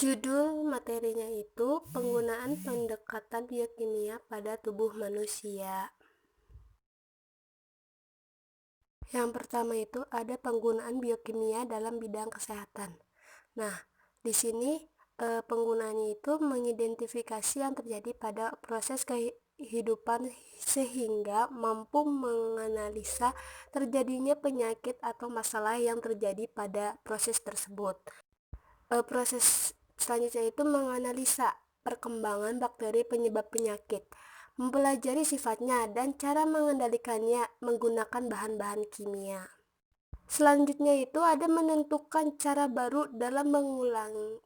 Judul materinya itu penggunaan pendekatan biokimia pada tubuh manusia. Yang pertama itu ada penggunaan biokimia dalam bidang kesehatan. Nah, di sini penggunaannya itu mengidentifikasi yang terjadi pada proses kehidupan sehingga mampu menganalisa terjadinya penyakit atau masalah yang terjadi pada proses tersebut. Proses selanjutnya itu menganalisa perkembangan bakteri penyebab penyakit, mempelajari sifatnya dan cara mengendalikannya menggunakan bahan-bahan kimia. Selanjutnya itu ada menentukan cara baru dalam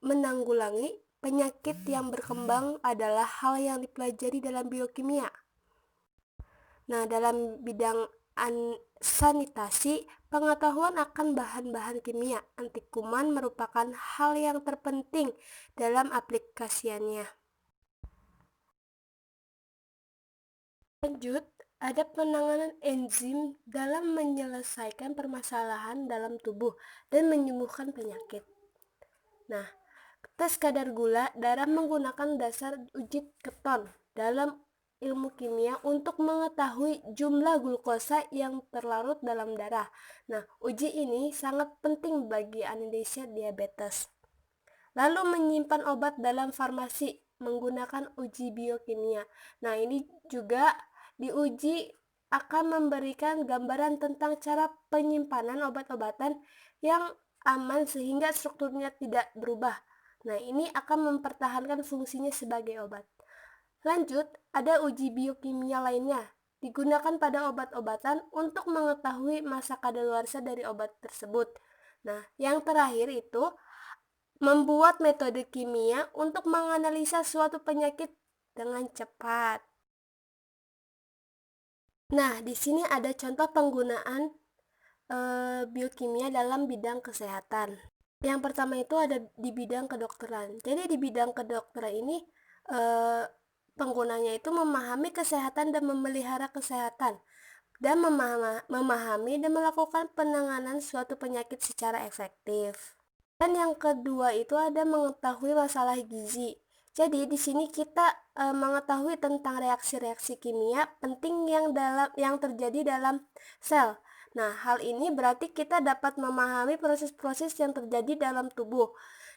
menanggulangi penyakit yang berkembang adalah hal yang dipelajari dalam biokimia. Nah, dalam bidang sanitasi, pengetahuan akan bahan-bahan kimia anti kuman merupakan hal yang terpenting dalam aplikasiannya. Lanjut, ada penanganan enzim dalam menyelesaikan permasalahan dalam tubuh dan menyembuhkan penyakit. Nah, tes kadar gula darah menggunakan dasar uji keton dalam ilmu kimia untuk mengetahui jumlah glukosa yang terlarut dalam darah. Nah, uji ini sangat penting bagi analisis diabetes. Lalu menyimpan obat dalam farmasi menggunakan uji biokimia. Nah, ini juga diuji akan memberikan gambaran tentang cara penyimpanan obat-obatan yang aman sehingga strukturnya tidak berubah. Nah, ini akan mempertahankan fungsinya sebagai obat. Lanjut, ada uji biokimia lainnya digunakan pada obat-obatan untuk mengetahui masa kadaluarsa dari obat tersebut. Nah, yang terakhir itu membuat metode kimia untuk menganalisa suatu penyakit dengan cepat. Nah, di sini ada contoh penggunaan biokimia dalam bidang kesehatan. Yang pertama itu ada di bidang kedokteran. Jadi di bidang kedokteran ini penggunanya itu memahami kesehatan dan memelihara kesehatan dan memahami dan melakukan penanganan suatu penyakit secara efektif. Dan yang kedua itu ada mengetahui masalah gizi. Jadi di sini kita mengetahui tentang reaksi-reaksi kimia penting yang terjadi dalam sel. Nah, hal ini berarti kita dapat memahami proses-proses yang terjadi dalam tubuh.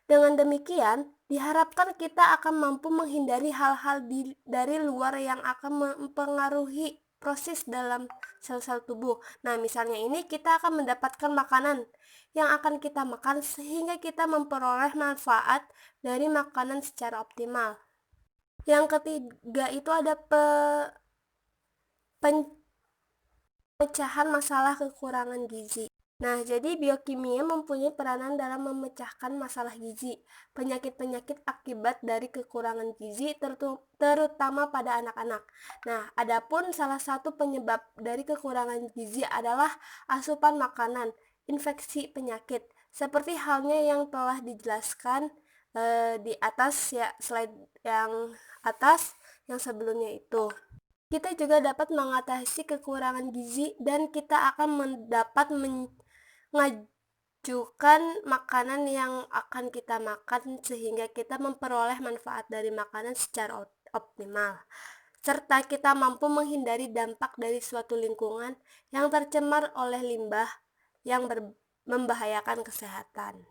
Dengan demikian, diharapkan kita akan mampu menghindari hal-hal dari luar yang akan mempengaruhi proses dalam sel-sel tubuh. Nah, misalnya ini kita akan mendapatkan makanan yang akan kita makan sehingga kita memperoleh manfaat dari makanan secara optimal. Yang ketiga itu ada pemecahan masalah kekurangan gizi. Nah, jadi biokimia mempunyai peranan dalam memecahkan masalah gizi, penyakit-penyakit akibat dari kekurangan gizi terutama pada anak-anak. Nah, adapun salah satu penyebab dari kekurangan gizi adalah asupan makanan, infeksi penyakit, seperti halnya yang telah dijelaskan di atas ya, slide yang atas yang sebelumnya itu. Kita juga dapat mengatasi kekurangan gizi dan kita akan dapat mengajukan makanan yang akan kita makan sehingga kita memperoleh manfaat dari makanan secara optimal. Serta kita mampu menghindari dampak dari suatu lingkungan yang tercemar oleh limbah yang membahayakan kesehatan.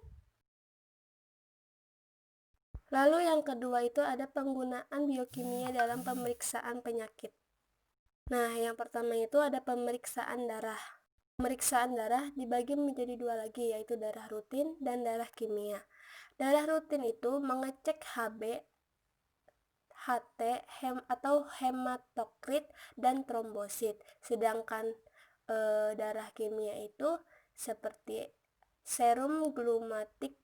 Lalu yang kedua itu ada penggunaan biokimia dalam pemeriksaan penyakit. Nah, yang pertama itu ada pemeriksaan darah. Pemeriksaan darah dibagi menjadi dua lagi, yaitu darah rutin dan darah kimia. Darah rutin itu mengecek Hb, Ht, atau hematokrit dan trombosit. Sedangkan darah kimia itu seperti serum glumatik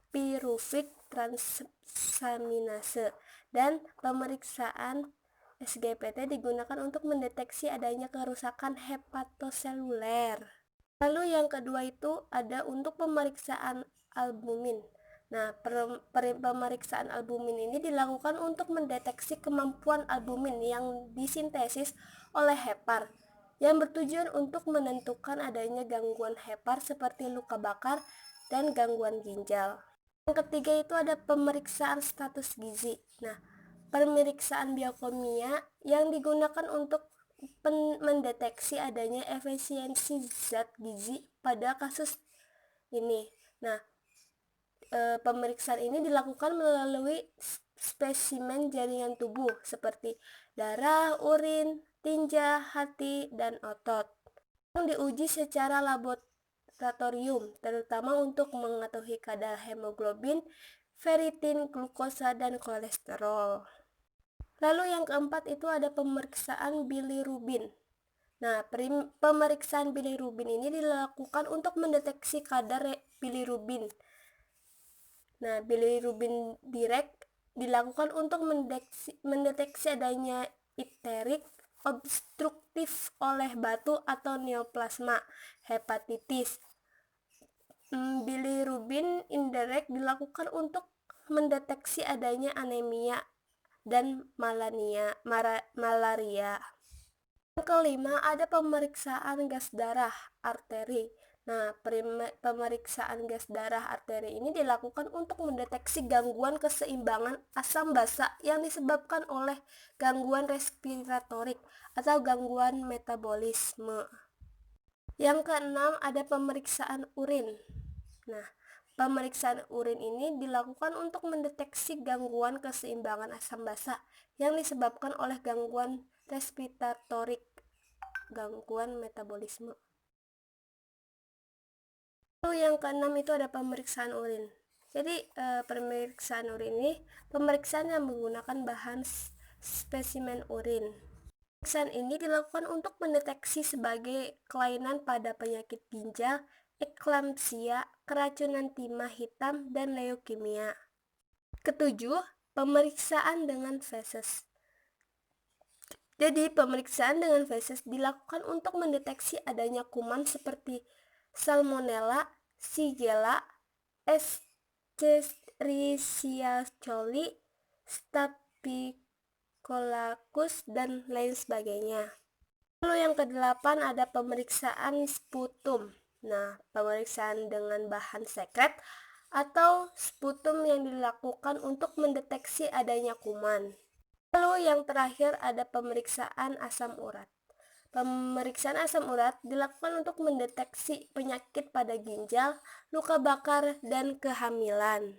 piruvik transaminase dan pemeriksaan SGPT digunakan untuk mendeteksi adanya kerusakan hepatoseluler. Lalu yang kedua itu ada untuk pemeriksaan albumin. Nah, pemeriksaan albumin ini dilakukan untuk mendeteksi kemampuan albumin yang disintesis oleh hepar, yang bertujuan untuk menentukan adanya gangguan hepar seperti luka bakar dan gangguan ginjal. Yang ketiga itu ada pemeriksaan status gizi. Nah, pemeriksaan biokimia yang digunakan untuk mendeteksi adanya efisiensi zat gizi pada kasus ini. Nah, pemeriksaan ini dilakukan melalui spesimen jaringan tubuh seperti darah, urin, tinja, hati, dan otot yang diuji secara laboratorium, terutama untuk mengetahui kadar hemoglobin, ferritin, glukosa, dan kolesterol. Lalu yang keempat itu ada pemeriksaan bilirubin. Nah, pemeriksaan bilirubin ini dilakukan untuk mendeteksi kadar bilirubin. Nah, bilirubin direct dilakukan untuk mendeteksi adanya icteric obstruktif oleh batu atau neoplasma hepatitis. Bilirubin indirect dilakukan untuk mendeteksi adanya anemia dan malaria. Yang kelima ada pemeriksaan gas darah arteri. Nah, pemeriksaan gas darah arteri ini dilakukan untuk mendeteksi gangguan keseimbangan asam basa yang disebabkan oleh gangguan respiratorik atau gangguan metabolisme. Yang keenam ada pemeriksaan urin. Nah, pemeriksaan urin ini dilakukan untuk mendeteksi gangguan keseimbangan asam basa yang disebabkan oleh gangguan respiratorik, gangguan metabolisme. Lalu yang keenam itu ada pemeriksaan urin. Jadi pemeriksaan urin ini pemeriksaan yang menggunakan bahan spesimen urin. Pemeriksaan ini dilakukan untuk mendeteksi sebagai kelainan pada penyakit ginjal, eklamsia, keracunan timah hitam, dan leukemia. Ketujuh, pemeriksaan dengan feses. Jadi, pemeriksaan dengan feses dilakukan untuk mendeteksi adanya kuman seperti Salmonella, Shigella, Escherichia coli, Staphylococcus, dan lain sebagainya. Lalu yang kedelapan ada pemeriksaan sputum. Nah, pemeriksaan dengan bahan sekret atau sputum yang dilakukan untuk mendeteksi adanya kuman. Lalu yang terakhir ada pemeriksaan asam urat. Pemeriksaan asam urat dilakukan untuk mendeteksi penyakit pada ginjal, luka bakar, dan kehamilan.